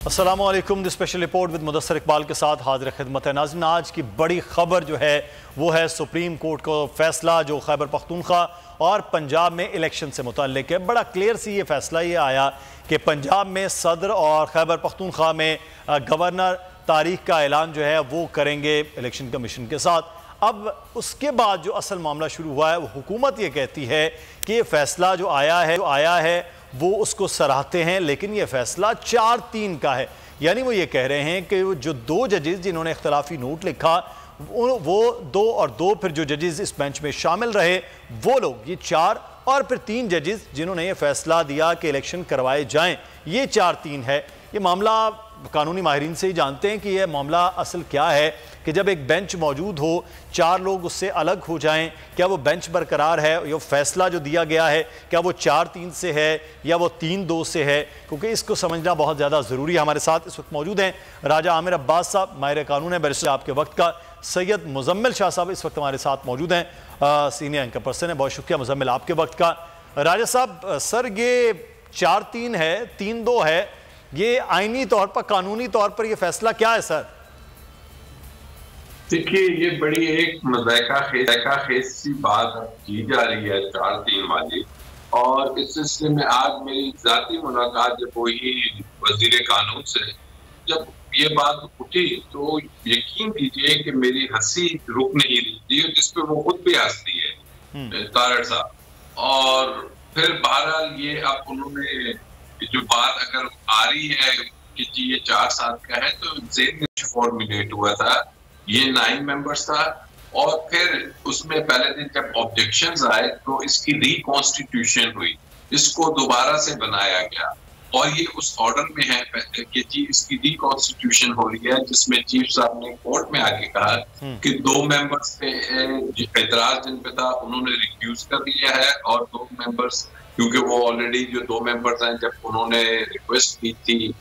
अस्सलामु अलैकुम। The special report with Mudassar Iqbal के साथ हाजिर खिदमत है। नाज़रीन, आज की बड़ी खबर जो है वो है सुप्रीम कोर्ट का फैसला जो खैबर पख्तूनख्वा और पंजाब में इलेक्शन से मुतल्लिक है। बड़ा क्लियर सी ये फैसला ये आया कि पंजाब में सदर और खैबर पख्तूनख्वा में गवर्नर तारीख का ऐलान जो है वो करेंगे इलेक्शन कमीशन के साथ। अब उसके बाद जो असल मामला शुरू हुआ है वो हुकूमत ये कहती है कि ये फैसला जो आया है वो उसको सराहते हैं, लेकिन ये फैसला 4-3 का है। यानी वो ये कह रहे हैं कि जो 2 जजेस जिन्होंने इख्तलाफी नोट लिखा वो 2 और 2 फिर जो जजेस इस बेंच में शामिल रहे वो लोग, ये 4 और फिर 3 जजेस जिन्होंने ये फैसला दिया कि इलेक्शन करवाए जाएं, ये 4-3 है। ये मामला कानूनी माहिरीन से ही जानते हैं कि यह मामला असल क्या है कि जब एक बेंच मौजूद हो, 4 लोग उससे अलग हो जाएं, क्या वो बेंच बरकरार है? ये फैसला जो दिया गया है क्या वो 4-3 से है या वो 3-2 से है? क्योंकि इसको समझना बहुत ज़्यादा ज़रूरी है। हमारे साथ इस वक्त मौजूद हैं राजा आमिर अब्बास साहब, माहिर कानून है, बैरिस्टर आपके वक्त का। सैयद मुजम्मिल शाह साहब इस वक्त हमारे साथ मौजूद हैं, सीनियर एंकर पर्सन है। बहुत शुक्रिया मुजम्मिल आपके वक्त का। राजा साहब, सर ये 4-3 है, 3-2 है, ये आईनी तौर पर, कानूनी तौर पर ये फैसला क्या है सर? देखिए, ये बड़ी एक मज़ाक़ा खेज़ सी बात की जा रही है 4-3 वाली, और इस सिलसिले में आज मेरी ज़ाती मुलाकात जब हुई वज़ीर कानून से, जब ये बात उठी तो यकीन कीजिए कि मेरी हंसी रुक नहीं रही थी, जिसपे वो खुद भी हंसती है तारड़ साहब। और फिर बहरहाल ये अब उन्होंने जो बात अगर आ रही है कि जी ये 4-7 का है, तो ज़ेन फॉर्मुलेट हुआ था, ये 9 मेंबर्स था, और फिर उसमें पहले दिन जब ऑब्जेक्शंस आए तो इसकी रिकॉन्स्टिट्यूशन हुई, इसको दोबारा से बनाया गया, और ये उस ऑर्डर में है कि जी इसकी रिकॉन्स्टिट्यूशन हो रही है, जिसमें चीफ साहब ने कोर्ट में आके कहा कि 2 मेंबर्स पे एतराज जिन पे था उन्होंने रिक्यूज कर लिया है, और 2 मेंबर्स, क्योंकि वो ऑलरेडी जो 2 मेंबर्स हैं, जब उन्होंने रिक्वेस्ट की थी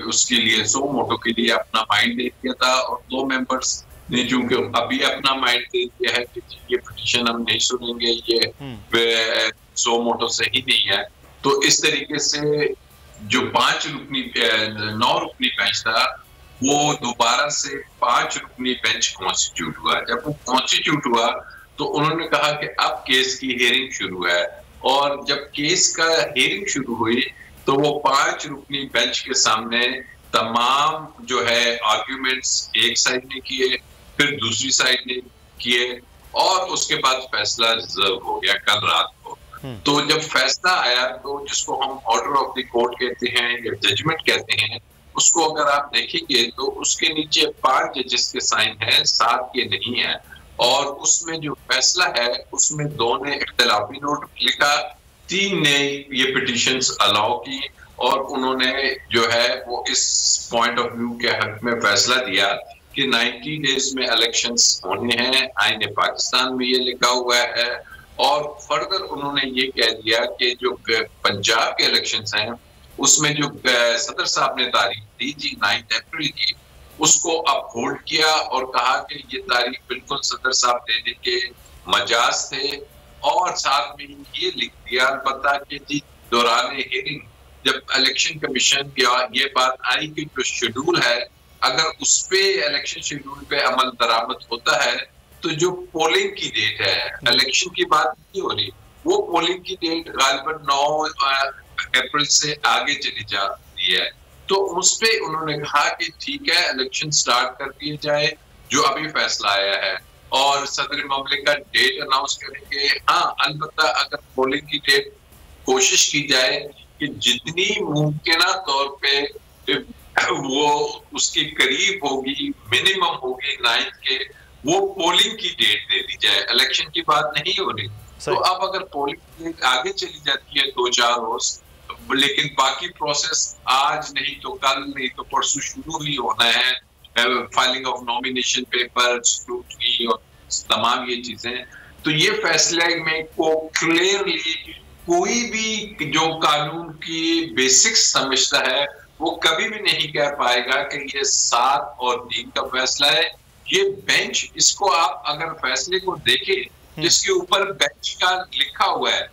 उसके लिए सो मोटो के लिए अपना माइंड दे दिया था, और 2 मेंबर्स ने चूंकि अभी अपना माइंड दे दिया है कि ये पिटीशन हम नहीं सुनेंगे, ये सो मोटो सही नहीं है, तो इस तरीके से जो 9 रुकनी बेंच था वो दोबारा से 5 रुकनी बेंच कॉन्स्टिट्यूट हुआ। जब वो कॉन्स्टिट्यूट हुआ तो उन्होंने कहा कि अब केस की हियरिंग शुरू है, और जब केस का हियरिंग शुरू हुई तो वो 5 रुकनी बेंच के सामने तमाम जो है आर्ग्यूमेंट्स एक साइड ने किए, फिर दूसरी साइड ने किए, और उसके बाद फैसला रिजर्व हो गया कल रात को। तो जब फैसला आया तो जिसको हम ऑर्डर ऑफ द कोर्ट कहते हैं या जजमेंट कहते हैं, उसको अगर आप देखेंगे तो उसके नीचे 5 जजेस के साइन है, 7 के नहीं है, और उसमें जो फैसला है उसमें 2 ने इख्तिलाफी नोट लिखा, 3 ने ये पिटीशंस अलाउ की, और उन्होंने जो है वो इस पॉइंट ऑफ व्यू के हक में फैसला दिया कि 90 डेज में इलेक्शंस होने हैं, आईने पाकिस्तान में ये लिखा हुआ है। और फर्दर उन्होंने ये कह दिया कि जो पंजाब के इलेक्शंस हैं उसमें जो सदर साहब ने तारीख दी थी 9 अप्रैल की, उसको अब होल्ड किया और कहा कि ये तारीख बिल्कुल सदर साहब देने के मजाज थे, और साथ में ये लिख दिया अलबत्ता कि जी दौरान हियरिंग जब इलेक्शन कमीशन की ये बात आई कि जो शेड्यूल है, अगर उस पे इलेक्शन शेड्यूल पे अमल दरामद होता है तो जो पोलिंग की डेट है, इलेक्शन की बात नहीं हो रही, वो पोलिंग की डेट गालिबन 9 अप्रैल से आगे चली जाती है। तो उस पे उन्होंने कहा कि ठीक है, इलेक्शन स्टार्ट कर दिए जाए, जो अभी फैसला आया है, और सदर ममलिकत डेट अनाउंस करेंगे। हाँ, अलबत्ता अगर पोलिंग की डेट कोशिश की जाए कि जितनी मुमकिन तौर पे वो उसके करीब होगी, मिनिमम होगी 9 के, वो पोलिंग की डेट दे दी जाए, इलेक्शन की बात नहीं हो रही। तो अब अगर पोलिंग डेट आगे चली जाती है 2-4 रोज, लेकिन बाकी प्रोसेस आज नहीं तो कल नहीं तो परसों शुरू ही होना है, filing of nomination paper, scrutiny और तमाम ये चीजें, तो ये फैसले में को क्लियरली कोई भी जो कानून की बेसिक्स समझता है वो कभी भी नहीं कह पाएगा कि ये 7 और 3 का फैसला है। ये बेंच, इसको आप अगर फैसले को देखें जिसके ऊपर बेंच का लिखा हुआ है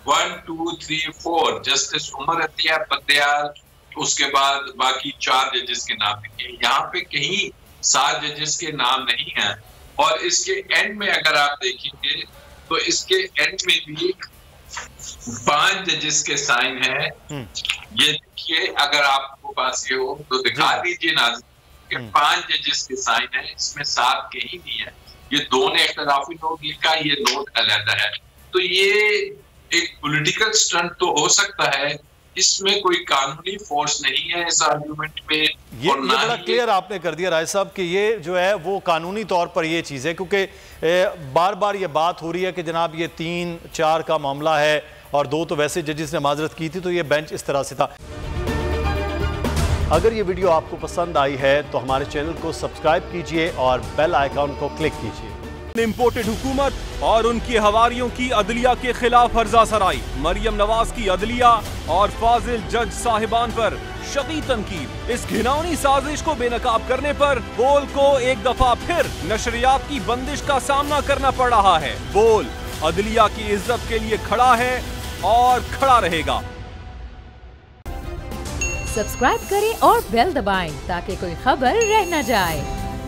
1, 2, 3, 4, जस्टिस उमर अतिया बंदयाल, उसके बाद बाकी 4 जजेस के नाम लिखे। यहाँ पे कहीं 7 जजेस के नाम नहीं है। और इसके एंड में अगर आप देखेंगे तो इसके एंड में भी 5 जजेस के साइन है। ये देखिए, अगर आपको पास ये हो तो दिखा दीजिए नाज़रीन कि 5 जजेस के साइन है, इसमें 7 के ही नहीं है। ये 2 ने इख्तिलाफी नोट लिखा, ये नोट अलग है। तो ये एक पॉलिटिकल स्टंट तो हो सकता है, इसमें कोई कानूनी फोर्स नहीं है इस आर्गुमेंट में। ये बड़ा क्लियर आपने कर दिया राय साहब कि ये जो है वो कानूनी तौर पर ये चीज़ है, क्योंकि बार बार ये बात हो रही है कि जनाब ये 3-4 का मामला है और 2 तो वैसे जजेस ने माजरत की थी, तो ये बेंच इस तरह से था। अगर ये वीडियो आपको पसंद आई है तो हमारे चैनल को सब्सक्राइब कीजिए और बेल आइकॉन को क्लिक कीजिए। इम्पोर्टेड हुकूमत और उनकी हवारियों की अदलिया के खिलाफ हर्जा सराई, मरियम नवाज की अदलिया और फाजिल जज साहिबान पर शदीद तनकीद। इस घिनौनी साजिश को बेनकाब करने पर बोल को एक दफा फिर नशरियात की बंदिश का सामना करना पड़ रहा है। बोल अदलिया की इज्जत के लिए खड़ा है और खड़ा रहेगा। सब्सक्राइब करें और बेल दबाएं ताकि कोई खबर रह न जाए।